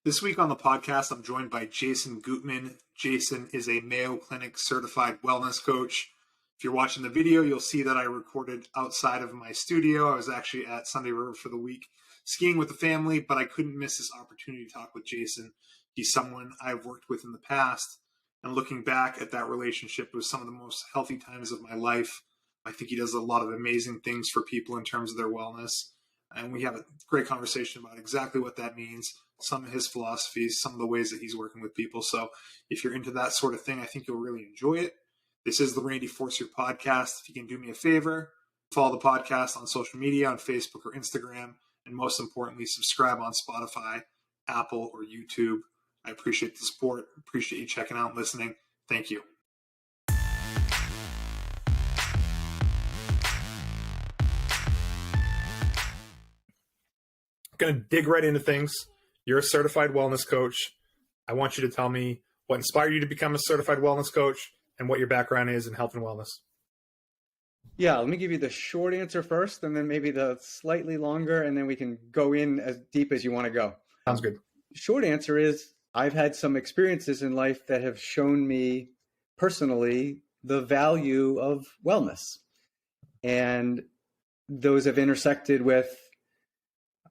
This week on the podcast, I'm joined by Jason Gootman. Jason is a Mayo Clinic certified wellness coach. If you're watching the video, you'll see that I recorded outside of my studio. I was actually at Sunday River for the week skiing with the family, but I couldn't miss this opportunity to talk with Jason. He's someone I've worked with in the past, and looking back at that relationship, it was some of the most healthy times of my life. I think he does a lot of amazing things for people in terms of their wellness, and we have a great conversation about exactly what that means, some of his philosophies, some of the ways that he's working with people. So if you're into that sort of thing, I think you'll really enjoy it. This is the Randy Forster podcast. If you can do me a favor, follow the podcast on social media, on Facebook or Instagram, and most importantly, subscribe on Spotify, Apple, or YouTube. I appreciate the support. Appreciate you checking out and listening. Thank you. Going to dig right into things. You're a certified wellness coach. I want you to tell me what inspired you to become a certified wellness coach and what your background is in health and wellness. Yeah, let me give you the short answer first, and then maybe the slightly longer, and then we can go in as deep as you want to go. Sounds good. Short answer is I've had some experiences in life that have shown me personally the value of wellness. And those have intersected with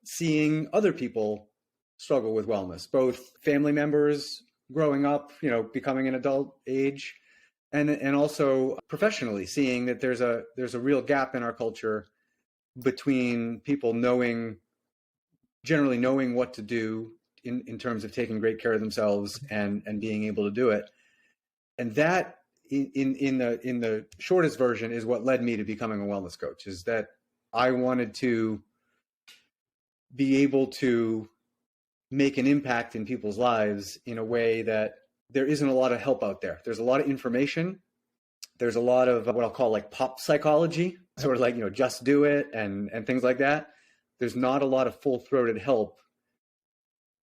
seeing other people struggle with wellness, both family members growing up, becoming an adult age, and also professionally seeing that there's a real gap in our culture between people generally knowing what to do in terms of taking great care of themselves and being able to do it. And that in the shortest version is what led me to becoming a wellness coach, is that I wanted to be able to make an impact in people's lives in a way that there isn't a lot of help out there. There's a lot of information. There's a lot of what I'll call like pop psychology, sort of like, just do it and things like that. There's not a lot of full-throated help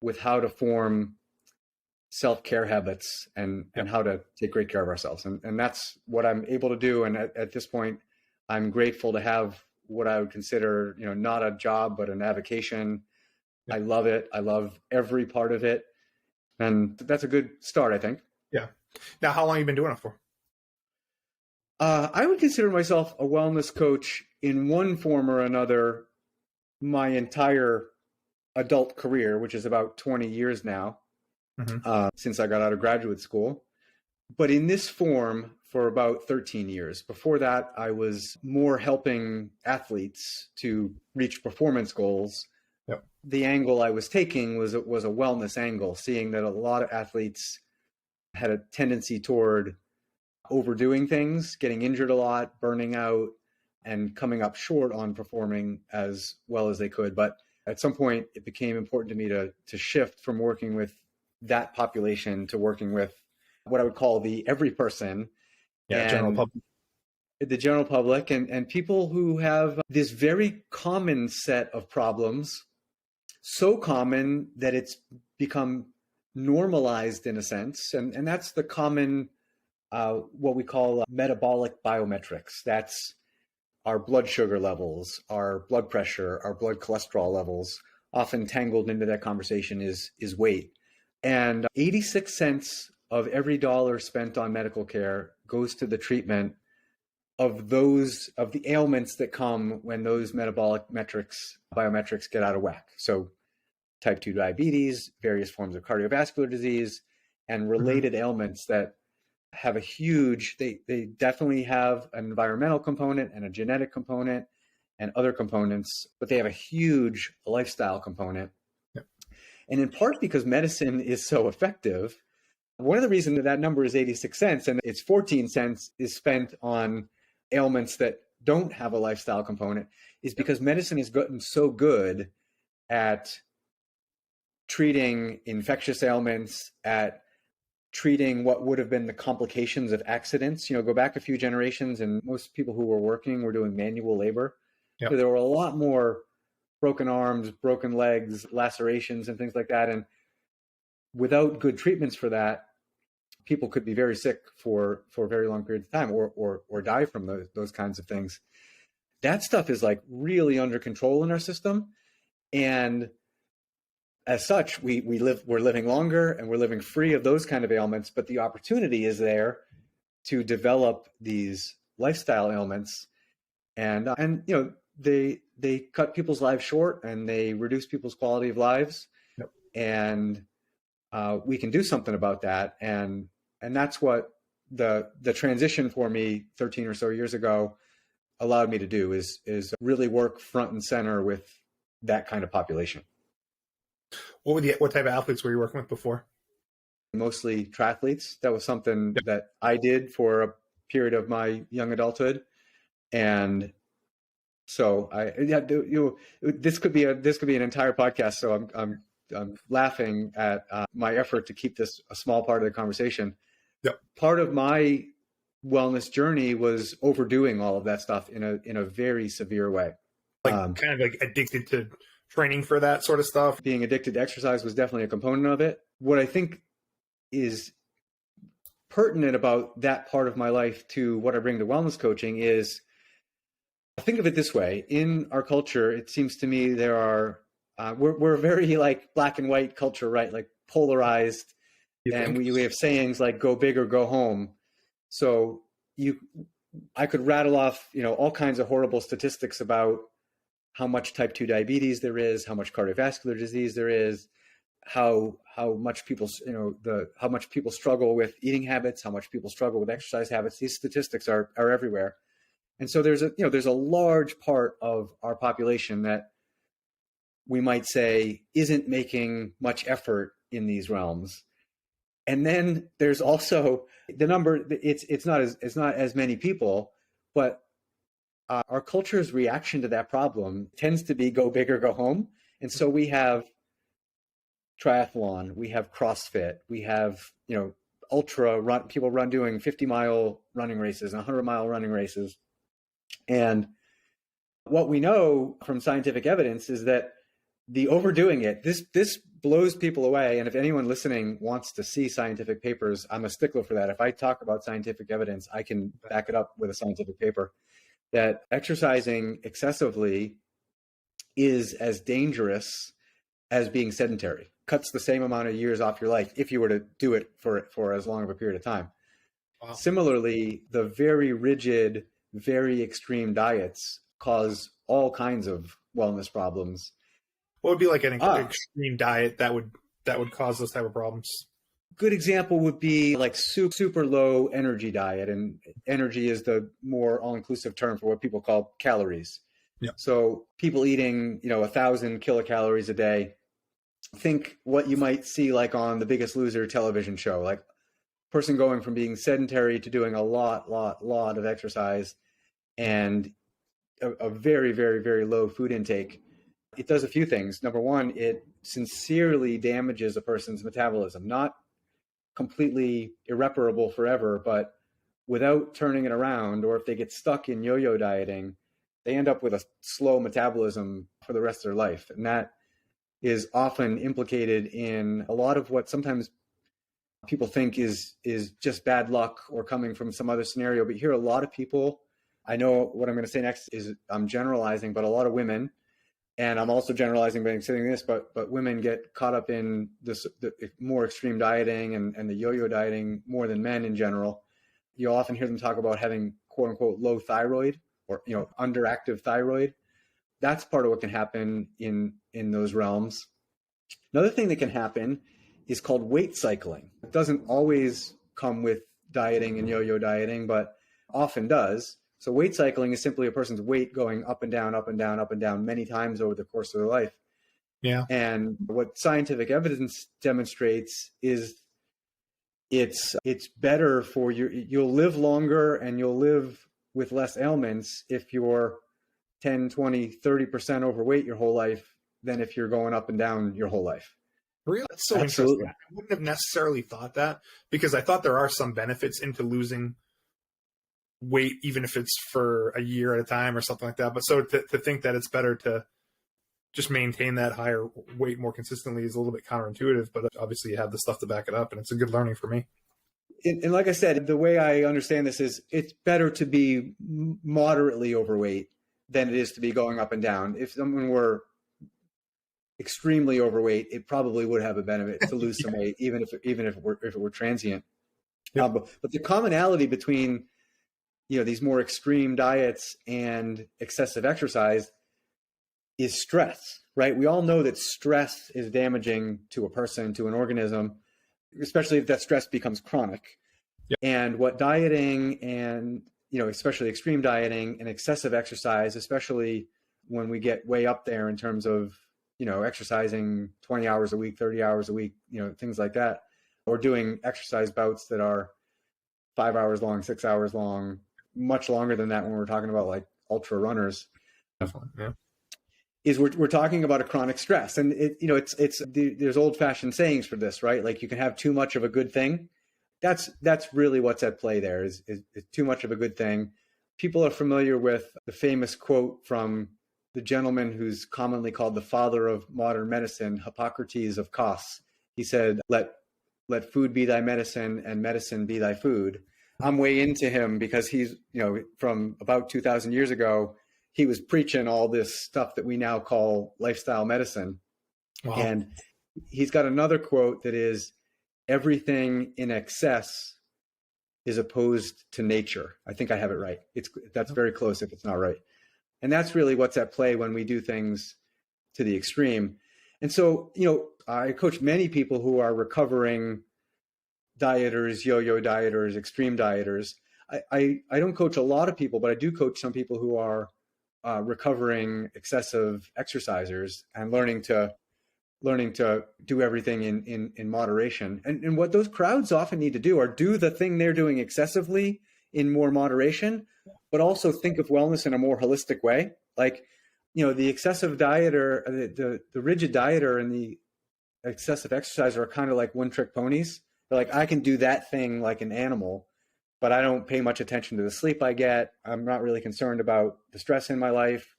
with how to form self-care habits and how to take great care of ourselves. And that's what I'm able to do. And at this point, I'm grateful to have what I would consider, not a job, but an avocation. I love it. I love every part of it. And that's a good start, I think. Yeah. Now, how long have you been doing it for? I would consider myself a wellness coach in one form or another my entire adult career, which is about 20 years now, since I got out of graduate school. But in this form for about 13 years. Before that, I was more helping athletes to reach performance goals. Yep. The angle I was taking was a wellness angle, seeing that a lot of athletes had a tendency toward overdoing things, getting injured a lot, burning out, and coming up short on performing as well as they could. But at some point, it became important to me to shift from working with that population to working with what I would call the every person. General public. The general public and people who have this very common set of problems, so common that it's become normalized in a sense. And that's the common, what we call metabolic biometrics. That's our blood sugar levels, our blood pressure, our blood cholesterol levels. Often tangled into that conversation is weight. And 86 cents of every dollar spent on medical care goes to the treatment of the ailments that come when those metabolic biometrics get out of whack. So type 2 diabetes, various forms of cardiovascular disease, and related ailments that have they definitely have an environmental component and a genetic component and other components, but they have a huge lifestyle component. Yep. And in part because medicine is so effective, one of the reasons that number is 86 cents and it's 14 cents is spent on ailments that don't have a lifestyle component is because medicine has gotten so good at treating infectious ailments, at treating what would have been the complications of accidents. Go back a few generations and most people who were working were doing manual labor. Yep. So there were a lot more broken arms, broken legs, lacerations, and things like that. And without good treatments for that, people could be very sick for very long periods of time or die from those kinds of things. That stuff is like really under control in our system. And as such, we're living longer and we're living free of those kind of ailments, but the opportunity is there to develop these lifestyle ailments, and they cut people's lives short and they reduce people's quality of lives. Yep. And we can do something about that, and that's what the transition for me 13 or so years ago allowed me to do, is really work front and center with that kind of population. What type of athletes were you working with before? Mostly triathletes. That was something that I did for a period of my young adulthood, and so this could be an entire podcast. So I'm laughing at my effort to keep this a small part of the conversation. Yep. Part of my wellness journey was overdoing all of that stuff in a very severe way. Kind of like addicted to training for that sort of stuff. Being addicted to exercise was definitely a component of it. What I think is pertinent about that part of my life to what I bring to wellness coaching is, think of it this way. In our culture, it seems to me there are, we're very like black and white culture, right? Like polarized. And we have sayings like go big or go home. So I could rattle off, all kinds of horrible statistics about how much type 2 diabetes there is, how much cardiovascular disease there is, how much people, how much people struggle with eating habits, how much people struggle with exercise habits. These statistics are everywhere. And so there's a large part of our population that we might say isn't making much effort in these realms. And then there's also the number, it's not as many people, but our culture's reaction to that problem tends to be go big or go home. And so we have triathlon, we have CrossFit, we have, ultra run, people doing 50-mile running races and 100-mile running races. And what we know from scientific evidence is that the overdoing it, this blows people away. And if anyone listening wants to see scientific papers, I'm a stickler for that. If I talk about scientific evidence, I can back it up with a scientific paper, that exercising excessively is as dangerous as being sedentary. Cuts the same amount of years off your life if you were to do it for as long of a period of time. Wow. Similarly, the very rigid, very extreme diets cause all kinds of wellness problems. What would be like an extreme diet that would cause those type of problems? Good example would be like super low energy diet, and energy is the more all-inclusive term for what people call calories. Yeah. So people eating, 1,000 kilocalories a day. Think what you might see like on The Biggest Loser television show, like person going from being sedentary to doing a lot of exercise and a very, very, very low food intake. It does a few things. Number one, it sincerely damages a person's metabolism, not completely irreparable forever, but without turning it around, or if they get stuck in yo-yo dieting, they end up with a slow metabolism for the rest of their life. And that is often implicated in a lot of what sometimes people think is just bad luck or coming from some other scenario. But you hear a lot of people, I know what I'm going to say next is I'm generalizing, but a lot of women, and I'm also generalizing by saying this, but women get caught up in the more extreme dieting and the yo-yo dieting more than men in general. You'll often hear them talk about having quote unquote low thyroid or underactive thyroid. That's part of what can happen in those realms. Another thing that can happen is called weight cycling. It doesn't always come with dieting and yo-yo dieting, but often does. So weight cycling is simply a person's weight going up and down, up and down, up and down many times over the course of their life. Yeah. And what scientific evidence demonstrates is it's better for you'll live longer and you'll live with less ailments if you're 10, 20, 30% overweight your whole life than if you're going up and down your whole life. Really? That's so Absolutely. Interesting. I wouldn't have necessarily thought that, because I thought there are some benefits into losing weight, even if it's for a year at a time or something like that. But so to think that it's better to just maintain that higher weight more consistently is a little bit counterintuitive, but obviously you have the stuff to back it up, and it's a good learning for me. And like I said, the way I understand this is it's better to be moderately overweight than it is to be going up and down. If someone were extremely overweight, it probably would have a benefit to lose some weight, even if it were transient. Yeah. But the commonality between these more extreme diets and excessive exercise is stress, right? We all know that stress is damaging to a person, to an organism, especially if that stress becomes chronic. Yeah. And what dieting and, especially extreme dieting and excessive exercise, especially when we get way up there in terms of, exercising 20 hours a week, 30 hours a week, things like that, or doing exercise bouts that are 5 hours long, 6 hours long, much longer than that when we're talking about like ultra runners. Definitely, yeah. Is we're talking about a chronic stress, and there's old fashioned sayings for this, right? Like you can have too much of a good thing. That's really what's at play there is too much of a good thing. People are familiar with the famous quote from the gentleman who's commonly called the father of modern medicine, Hippocrates of Kos. He said, let food be thy medicine and medicine be thy food. I'm way into him because he's, from about 2,000 years ago, he was preaching all this stuff that we now call lifestyle medicine. Wow. And he's got another quote that is, everything in excess is opposed to nature. I think I have it right. That's very close if it's not right. And that's really what's at play when we do things to the extreme. And so, I coach many people who are recovering dieters, yo-yo dieters, extreme dieters. I don't coach a lot of people, but I do coach some people who are recovering excessive exercisers and learning to do everything in moderation. And what those crowds often need to do are do the thing they're doing excessively in more moderation, but also think of wellness in a more holistic way. Like, the excessive dieter, the rigid dieter and the excessive exerciser are kind of like one-trick ponies. They're like, I can do that thing like an animal, but I don't pay much attention to the sleep I get. I'm not really concerned about the stress in my life.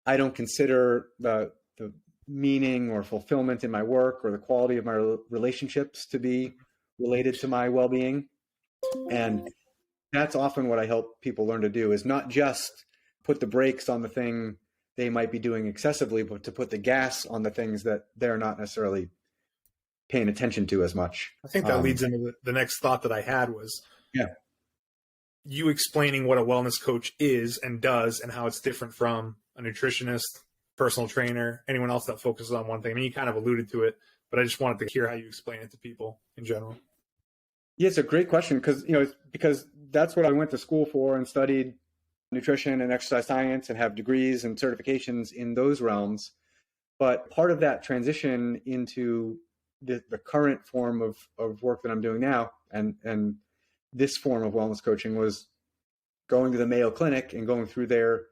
I don't consider the meaning or fulfillment in my work or the quality of my relationships to be related to my well-being. And that's often what I help people learn to do, is not just put the brakes on the thing they might be doing excessively, but to put the gas on the things that they're not necessarily paying attention to as much. I think that leads into the next thought that I had was you explaining what a wellness coach is and does and how it's different from a nutritionist, personal trainer, anyone else that focuses on one thing. I mean, you kind of alluded to it, but I just wanted to hear how you explain it to people in general. Yeah, it's a great question because that's what I went to school for and studied nutrition and exercise science and have degrees and certifications in those realms. But part of that transition into the current form of work that I'm doing now and this form of wellness coaching was going to the Mayo Clinic and going through their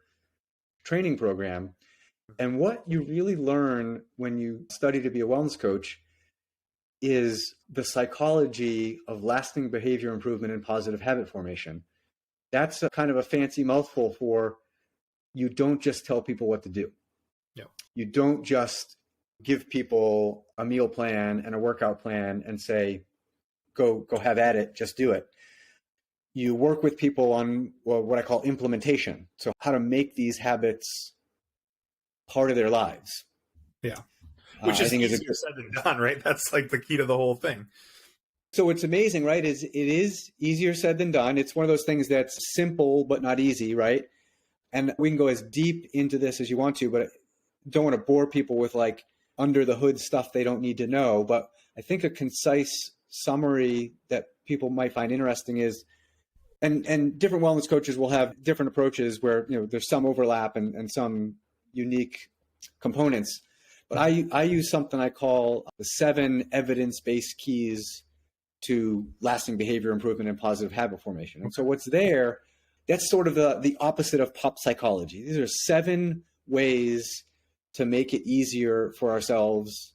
training program. And what you really learn when you study to be a wellness coach is the psychology of lasting behavior improvement and positive habit formation. That's a kind of a fancy mouthful for you don't just tell people what to do. No. You don't just give people a meal plan and a workout plan and say, go have at it, just do it. You work with people on what I call implementation. So how to make these habits part of their lives. Yeah. Which is easier said than done, right? That's like the key to the whole thing. So what's amazing, right, is it is easier said than done. It's one of those things that's simple but not easy, right? And we can go as deep into this as you want to, but I don't want to bore people with like under the hood stuff they don't need to know. But I think a concise summary that people might find interesting is, and different wellness coaches will have different approaches where, there's some overlap and some unique components. But I use something I call the 7 evidence-based keys to lasting behavior improvement and positive habit formation. And so what's there, that's sort of the opposite of pop psychology. These are 7 ways to make it easier for ourselves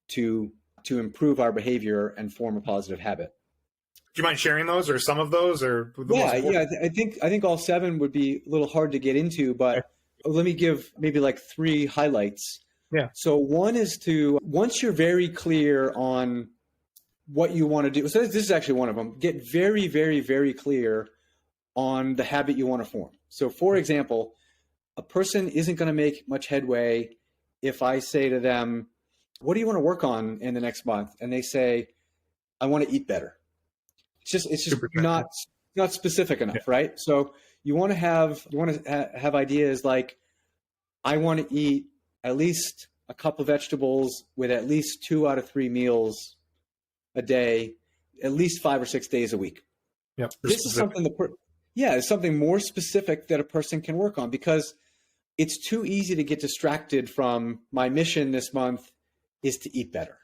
to improve our behavior and form a positive habit. Do you mind sharing those or some of those or I think all 7 would be a little hard to get into, but let me give maybe like 3 highlights. Yeah. So one is once you're very clear on what you want to do. So this is actually one of them. Get very, very, very clear on the habit you want to form. So for example, a person isn't going to make much headway if I say to them, what do you want to work on in the next month? And they say, I want to eat better. It's just Super not specific enough, right? So you want to have ideas like, I want to eat at least a cup of vegetables with at least 2 out of 3 meals a day, at least 5 or 6 days a week. Yep. This is something it's something more specific that a person can work on, because it's too easy to get distracted from my mission this month is to eat better.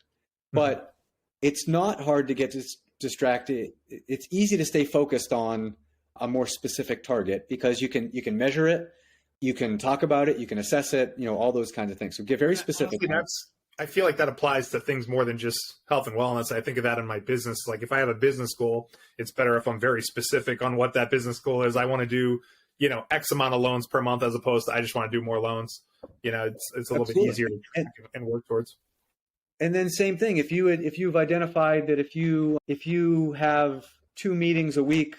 But it's not hard to get distracted. It's easy to stay focused on a more specific target, because you can measure it, you can talk about it, you can assess it, all those kinds of things. So get very specific. I feel like that applies to things more than just health and wellness. I think of that in my business. Like if I have a business goal, it's better if I'm very specific on what that business goal is. I want to do, X amount of loans per month, as opposed to I just want to do more loans. It's a little bit easier to track and work towards. And then same thing, if you've identified that if you have 2 meetings a week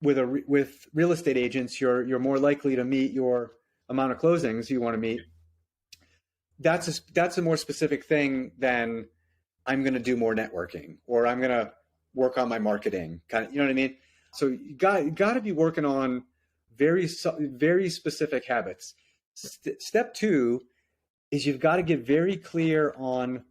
with real estate agents, you're more likely to meet your amount of closings you want to meet. That's a more specific thing than I'm going to do more networking, or I'm going to work on my marketing. Kind of, you know what I mean? So you got to be working on very specific habits. Step 2 is you've got to get very clear on,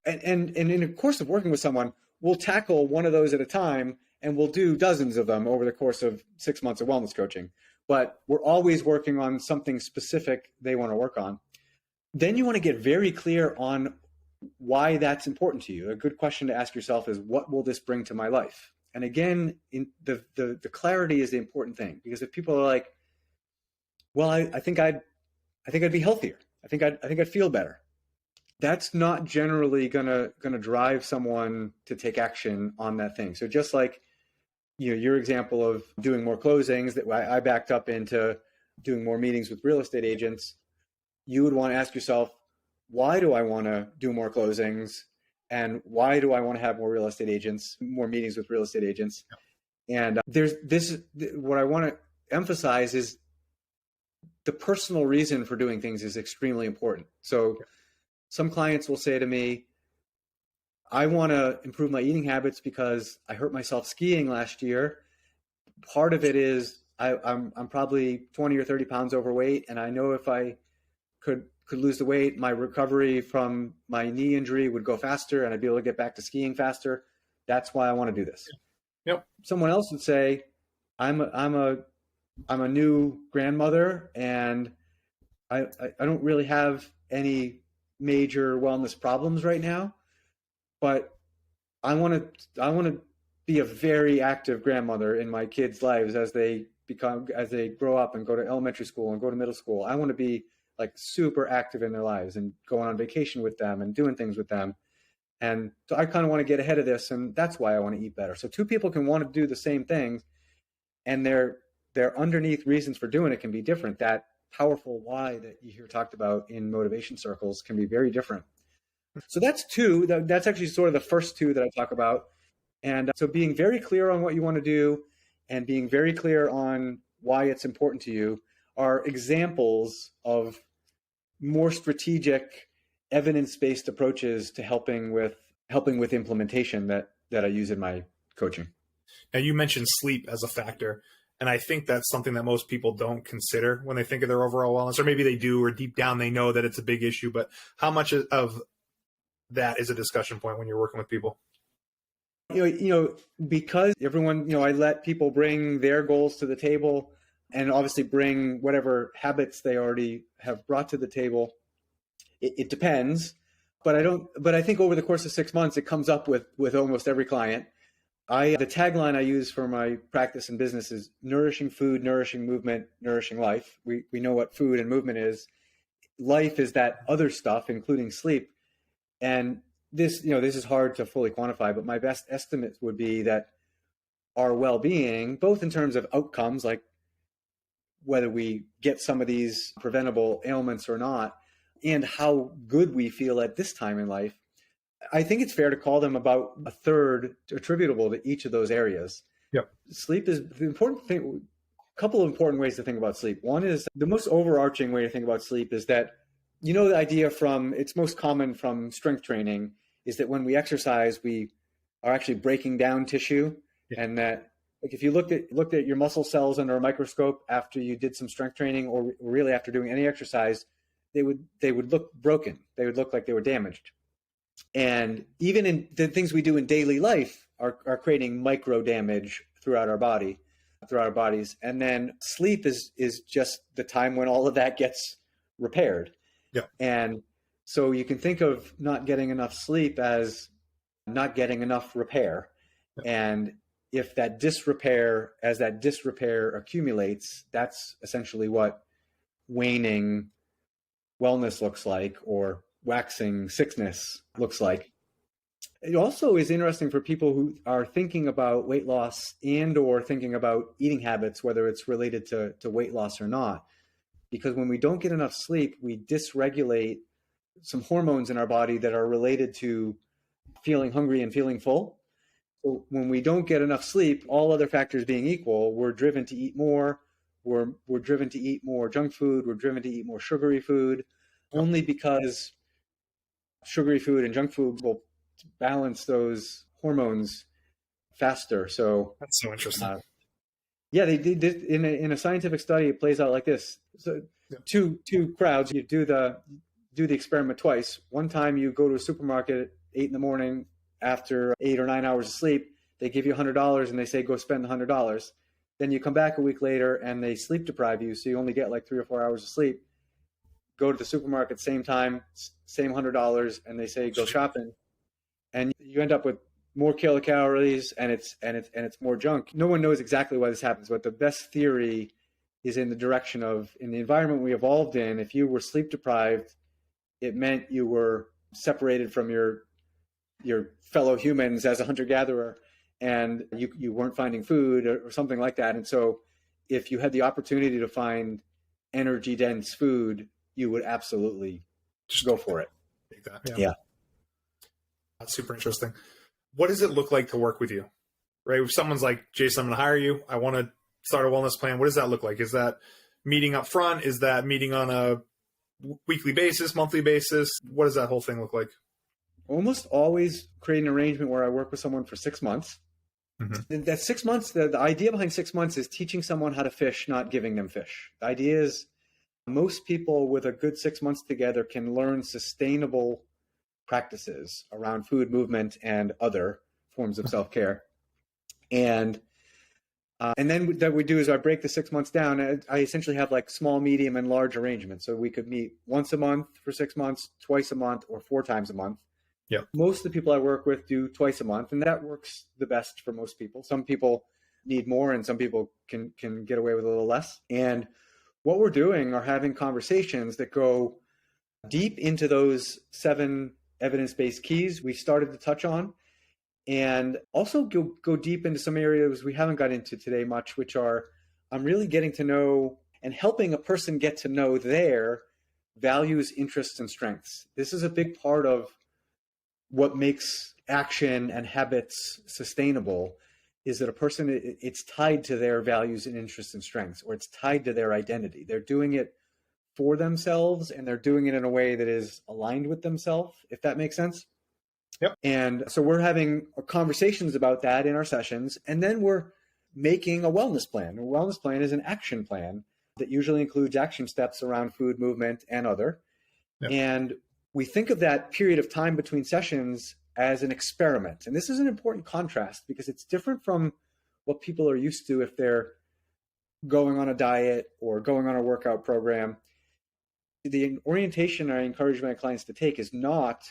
and in the course of working with someone, we'll tackle one of those at a time, and we'll do dozens of them over the course of 6 months of wellness coaching. But we're always working on something specific they want to work on. Then you want to get very clear on why that's important to you. A good question to ask yourself is, what will this bring to my life? And again, the clarity is the important thing, because if people are like, well, I think I'd be healthier. I think I'd feel better. That's not generally gonna drive someone to take action on that thing. So just like, your example of doing more closings, that I backed up into doing more meetings with real estate agents, you would want to ask yourself, why do I want to do more closings? And why do I want to have more meetings with real estate agents? And what I want to emphasize is the personal reason for doing things is extremely important. So some clients will say to me, I want to improve my eating habits because I hurt myself skiing last year. Part of it is I'm probably 20 or 30 pounds overweight, and I know if I could lose the weight, my recovery from my knee injury would go faster, and I'd be able to get back to skiing faster. That's why I want to do this. Yep. Someone else would say, I'm a new grandmother, and I don't really have any major wellness problems right now, but I want to be a very active grandmother in my kids' lives as they grow up and go to elementary school and go to middle school. I want to be like super active in their lives and going on vacation with them and doing things with them. And so I kind of want to get ahead of this, and that's why I want to eat better. So two people can want to do the same things, and their underneath reasons for doing it can be different. That powerful why that you hear talked about in motivation circles can be very different. So that's 2. That's actually sort of the first 2 that I talk about. And so being very clear on what you want to do and being very clear on why it's important to you are examples of more strategic, evidence-based approaches to helping with implementation that I use in my coaching. Now, you mentioned sleep as a factor, and I think that's something that most people don't consider when they think of their overall wellness, or maybe they do, or deep down they know that it's a big issue. But how much of that is a discussion point when you're working with people? Because everyone, I let people bring their goals to the table, and obviously bring whatever habits they already have brought to the table. It depends, but I think over the course of 6 months, it comes up with almost every client. The tagline I use for my practice and business is nourishing food, nourishing movement, nourishing life. We know what food and movement is. Life is that other stuff, including sleep. And this is hard to fully quantify, but my best estimate would be that our well-being, both in terms of outcomes, like whether we get some of these preventable ailments or not, and how good we feel at this time in life, I think it's fair to call them about a third attributable to each of those areas. Yep. Sleep is the important thing. A couple of important ways to think about sleep. One is the most overarching way to think about sleep is that you know, the idea from, it's most common from strength training, is that when we exercise, we are actually breaking down tissue. Yeah. And that, like, if you looked at your muscle cells under a microscope after you did some strength training, or really after doing any exercise, they would look broken. They would look like they were damaged. And even in the things we do in daily life are creating micro damage throughout our bodies. And then sleep is just the time when all of that gets repaired. Yeah. And so you can think of not getting enough sleep as not getting enough repair. Yeah. And if that disrepair accumulates, that's essentially what waning wellness looks like, or waxing sickness looks like. It also is interesting for people who are thinking about weight loss and or thinking about eating habits, whether it's related to weight loss or not, because when we don't get enough sleep, we dysregulate some hormones in our body that are related to feeling hungry and feeling full. So when we don't get enough sleep, all other factors being equal, we're driven to eat more. We're driven to eat more junk food. We're driven to eat more sugary food, only because sugary food and junk food will balance those hormones faster. So that's so interesting. Yeah, they did in a scientific study. It plays out like this. So two crowds. You do the experiment twice. One time you go to a supermarket at 8 a.m. after 8 or 9 hours of sleep. They give you $100 and they say, go spend $100. Then you come back a week later and they sleep deprive you, so you only get like 3 or 4 hours of sleep. Go to the supermarket, same time, same $100, and they say go shopping, and you end up with more kilocalories and it's more junk. No one knows exactly why this happens, but the best theory is in the direction of, in the environment we evolved in, if you were sleep deprived, it meant you were separated from your fellow humans as a hunter-gatherer, and you weren't finding food or something like that. And so if you had the opportunity to find energy-dense food, you would absolutely just go for it. Take that. Yeah. That's super interesting. What does it look like to work with you? Right? If someone's like, Jason, I'm going to hire you, I want to start a wellness plan. What does that look like? Is that meeting up front? Is that meeting on a weekly basis, monthly basis? What does that whole thing look like? Almost always create an arrangement where I work with someone for 6 months. Mm-hmm. That 6 months, the idea behind 6 months is teaching someone how to fish, not giving them fish. The idea is most people with a good 6 months together can learn sustainable practices around food, movement, and other forms of self-care. And then that we do is I break the 6 months down. I essentially have like small, medium, and large arrangements. So we could meet once a month for 6 months, twice a month, or 4 times a month. Yeah. Most of the people I work with do twice a month, and that works the best for most people. Some people need more, and some people can get away with a little less. And what we're doing are having conversations that go deep into those 7 evidence-based keys we started to touch on, and also go deep into some areas we haven't got into today much, which are I'm really getting to know and helping a person get to know their values, interests, and strengths. This is a big part of what makes action and habits sustainable, is that a person, it's tied to their values and interests and strengths, or it's tied to their identity. They're doing it for themselves, and they're doing it in a way that is aligned with themselves, if that makes sense. Yep. And so we're having conversations about that in our sessions, and then we're making a wellness plan. A wellness plan is an action plan that usually includes action steps around food, movement, and other. Yep. And we think of that period of time between sessions as an experiment. And this is an important contrast because it's different from what people are used to if they're going on a diet or going on a workout program. The orientation I encourage my clients to take is not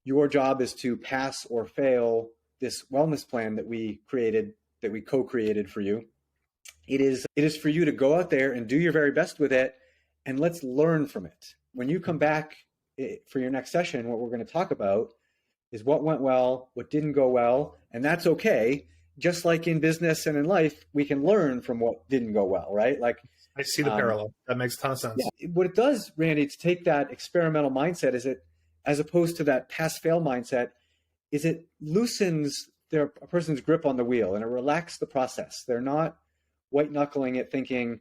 your job is to pass or fail this wellness plan that we created, that we co-created for you. It is for you to go out there and do your very best with it, and let's learn from it. When you come back for your next session, what we're going to talk about is what went well, what didn't go well, and that's okay. Just like in business and in life, we can learn from what didn't go well, right? Like I see the parallel. That makes a ton of sense. Yeah. What it does, Randy, to take that experimental mindset, is it, as opposed to that pass-fail mindset, is it loosens a person's grip on the wheel and it relaxes the process. They're not white-knuckling it thinking,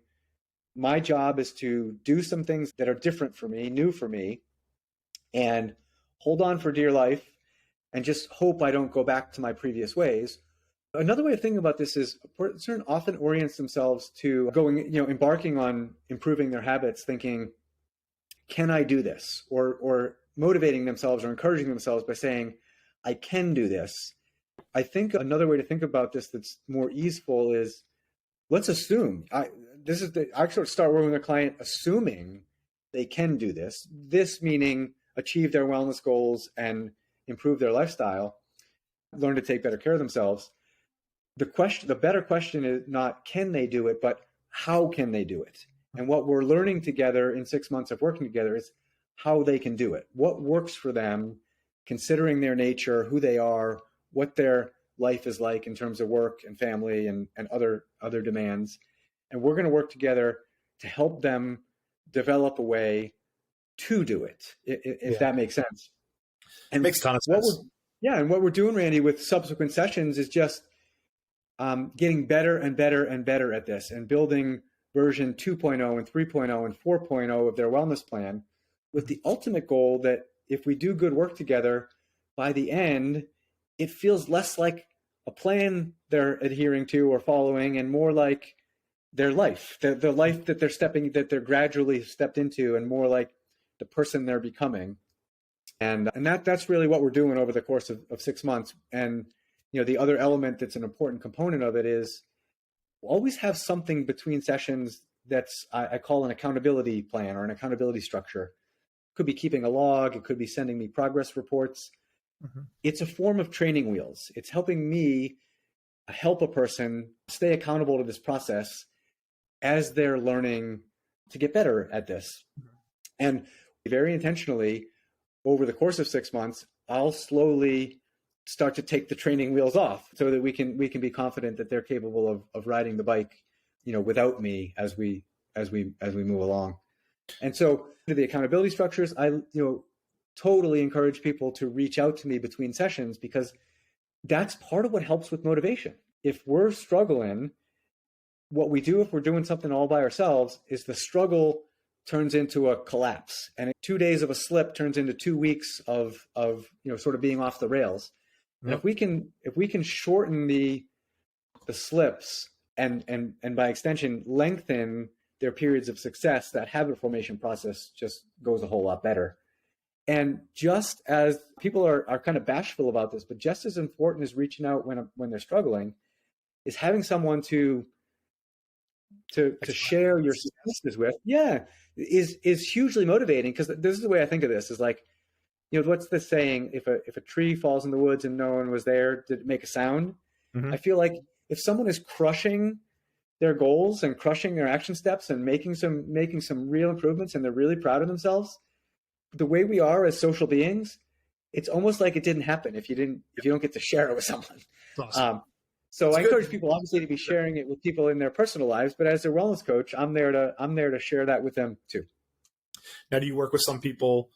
My job is to do some things that are different for me, new for me, and hold on for dear life and just hope I don't go back to my previous ways. Another way of thinking about this is a person often orients themselves to embarking on improving their habits, thinking, can I do this? Or motivating themselves or encouraging themselves by saying, I can do this. I think another way to think about this that's more easeful is, let's assume. I sort of start working with a client assuming they can do this. This meaning achieve their wellness goals and improve their lifestyle, learn to take better care of themselves. The better question is not can they do it, but how can they do it? And what we're learning together in 6 months of working together is how they can do it. What works for them, considering their nature, who they are, what their life is like in terms of work and family and other demands. And we're going to work together to help them develop a way to do it, if that makes sense. And makes a ton of sense. And what we're doing, Randy, with subsequent sessions is just getting better and better and better at this and building version 2.0 and 3.0 and 4.0 of their wellness plan, with the ultimate goal that if we do good work together, by the end, it feels less like a plan they're adhering to or following and more like their life, the life that they're gradually stepped into, and more like the person they're becoming. And that's really what we're doing over the course of 6 months. And, the other element that's an important component of it is always have something between sessions that's I call an accountability plan or an accountability structure. It could be keeping a log. It could be sending me progress reports. Mm-hmm. It's a form of training wheels. It's helping me help a person stay accountable to this process as they're learning to get better at this. Mm-hmm. And very intentionally, over the course of 6 months, I'll slowly start to take the training wheels off so that we can be confident that they're capable of riding the bike, without me as we move along. And so the accountability structures, I totally encourage people to reach out to me between sessions, because that's part of what helps with motivation. If we're struggling, what we do if we're doing something all by ourselves is the struggle turns into a collapse, and 2 days of a slip turns into 2 weeks of sort of being off the rails. And if we can shorten the slips and by extension lengthen their periods of success, that habit formation process just goes a whole lot better. And just as people are kind of bashful about this, but just as important as reaching out when they're struggling is having someone to share your successes with, is hugely motivating. Because this is the way I think of this, is like, what's the saying? If a tree falls in the woods and no one was there, did it make a sound? Mm-hmm. I feel like if someone is crushing their goals and crushing their action steps and making some real improvements, and they're really proud of themselves, the way we are as social beings, it's almost like it didn't happen if you don't get to share it with someone. Awesome. So I encourage people obviously to be sharing it with people in their personal lives, but as their wellness coach, I'm there to share that with them too. Now, do you work with some people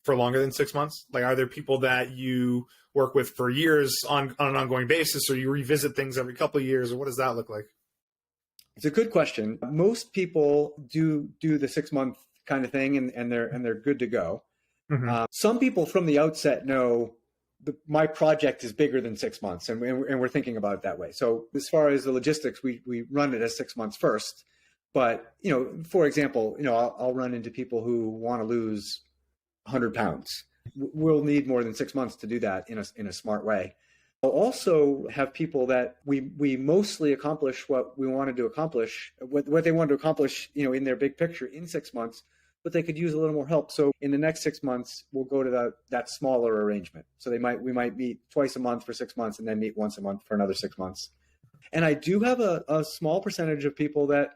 for longer than 6 months? Like, are there people that you work with for years on an ongoing basis, or you revisit things every couple of years, or what does that look like? It's a good question. Most people do the 6 month kind of thing, and they're good to go. Mm-hmm. Some people from the outset know my project is bigger than 6 months, and we're thinking about it that way. So as far as the logistics, we run it as 6 months first. But for example, I'll run into people who want to lose 100 pounds. We'll need more than 6 months to do that in a smart way. I'll also have people that we mostly accomplish what we wanted to accomplish, what they wanted to accomplish, in their big picture in 6 months, but they could use a little more help. So in the next 6 months, we'll go to that smaller arrangement. So we might meet twice a month for 6 months and then meet once a month for another 6 months. And I do have a small percentage of people that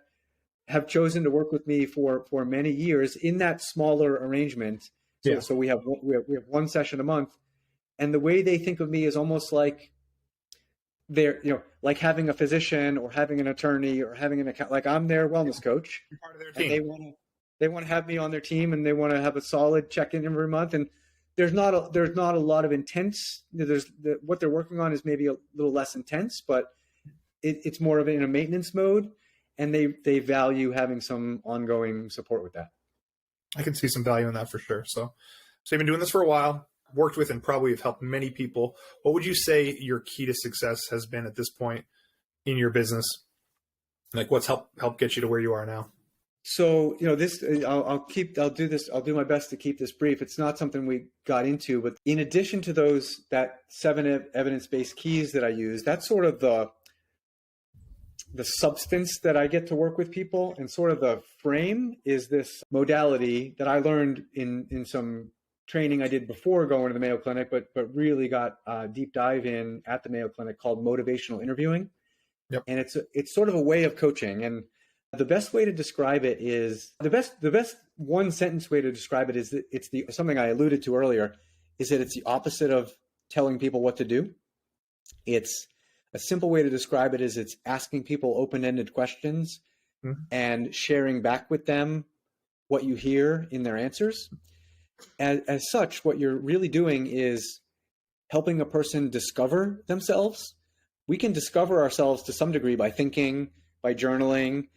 have chosen to work with me for many years in that smaller arrangement. So we have one session a month, and the way they think of me is almost like they're like having a physician or having an attorney or having an account. Like, I'm their wellness coach. You're part of their team. And they want to have me on their team, and they want to have a solid check-in every month. And there's not a lot of intense. What they're working on is maybe a little less intense, but it's more of in a maintenance mode. and they value having some ongoing support with that. I can see some value in that for sure. So you've been doing this for a while, worked with and probably have helped many people. What would you say your key to success has been at this point in your business? Like what's helped get you to where you are now? So, I'll do my best to keep this brief. It's not something we got into, but in addition to that 7 evidence-based keys that I use, that's sort of the substance that I get to work with people, and sort of the frame is this modality that I learned in some training I did before going to the Mayo Clinic, but really got a deep dive in at the Mayo Clinic, called motivational interviewing. Yep. And it's sort of a way of coaching. And the best way to describe it is the best one sentence way to describe it is that it's something I alluded to earlier, is that it's the opposite of telling people what to do. It's a simple way to describe it is it's asking people open-ended questions and sharing back with them what you hear in their answers. As such, what you're really doing is helping a person discover themselves. We can discover ourselves to some degree by thinking, by journaling,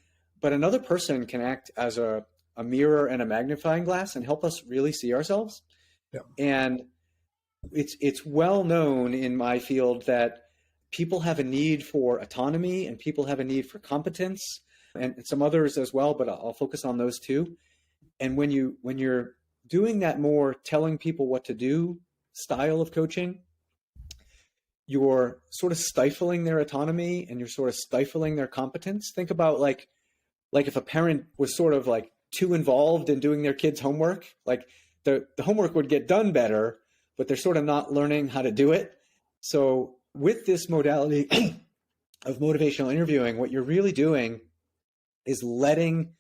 but another person can act as a mirror and a magnifying glass and help us really see ourselves. Yeah. And it's well known in my field that people have a need for autonomy and people have a need for competence, and some others as well, but I'll focus on those two. And when you're doing that more telling people what to do style of coaching, you're sort of stifling their autonomy and you're sort of stifling their competence. Think about like if a parent was sort of like too involved in doing their kid's homework, like the homework would get done better, but they're sort of not learning how to do it. So with this modality of motivational interviewing, what you're really doing is letting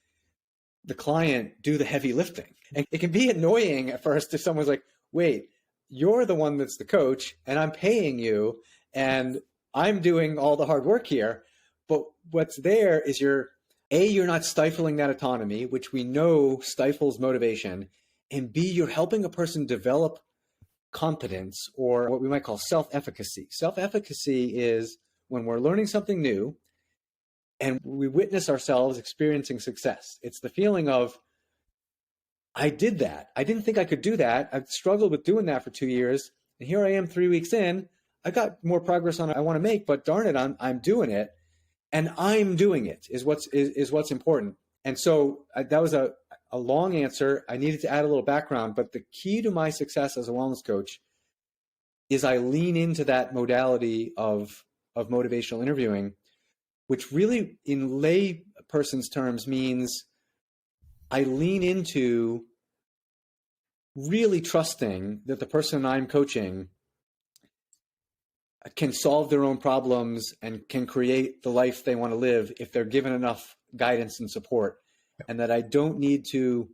the client do the heavy lifting. And it can be annoying at first if someone's like, wait, you're the one that's the coach and I'm paying you and I'm doing all the hard work here. But what's there is you're not stifling that autonomy, which we know stifles motivation. And B, you're helping a person develop competence, or what we might call self-efficacy. Self-efficacy is when we're learning something new and we witness ourselves experiencing success. It's the feeling of, I did that. I didn't think I could do that. I've struggled with doing that for 2 years. And here I am 3 weeks in. I got more progress on it I want to make, but darn it, I'm doing it. And I'm doing it is what's important. And so that was a long answer. I needed to add a little background, but the key to my success as a wellness coach is I lean into that modality of motivational interviewing, which really in lay person's terms means I lean into really trusting that the person I'm coaching can solve their own problems and can create the life they want to live if they're given enough guidance and support, and that I don't need to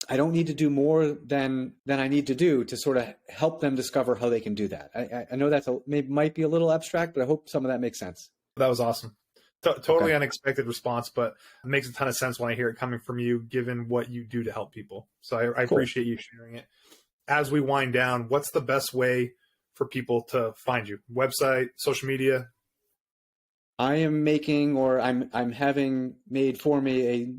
do more than I need to do to sort of help them discover how they can do that. I know that's might be a little abstract, but I hope some of that makes sense. That was awesome. Totally Okay. Unexpected response, but it makes a ton of sense when I hear it coming from you, given what you do to help people. So I Cool. appreciate you sharing it. As we wind down, what's the best way for people to find you? Website, social media? I am making, or I'm having made for me a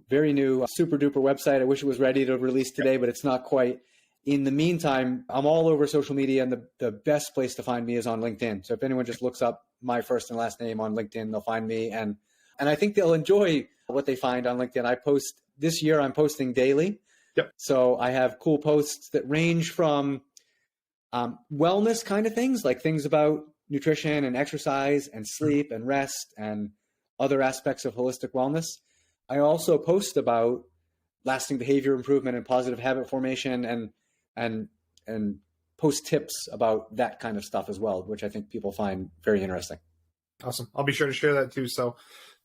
very new, super duper website. I wish it was ready to release today, but it's not quite. In the meantime, I'm all over social media, and the best place to find me is on LinkedIn. So if anyone just looks up my first and last name on LinkedIn, they'll find me. And I think they'll enjoy what they find on LinkedIn. This year I'm posting daily. Yep. So I have cool posts that range from wellness kind of things, like things about nutrition and exercise and sleep and rest and other aspects of holistic wellness. I also post about lasting behavior improvement and positive habit formation and post tips about that kind of stuff as well, which I think people find very interesting. Awesome. I'll be sure to share that too. So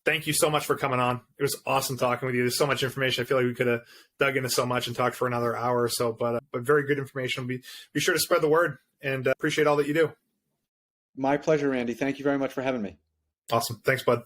thank you so much for coming on. It was awesome talking with you. There's so much information. I feel like we could have dug into so much and talked for another hour or so, but very good information. Be sure to spread the word, and appreciate all that you do. My pleasure, Randy. Thank you very much for having me. Awesome. Thanks, bud.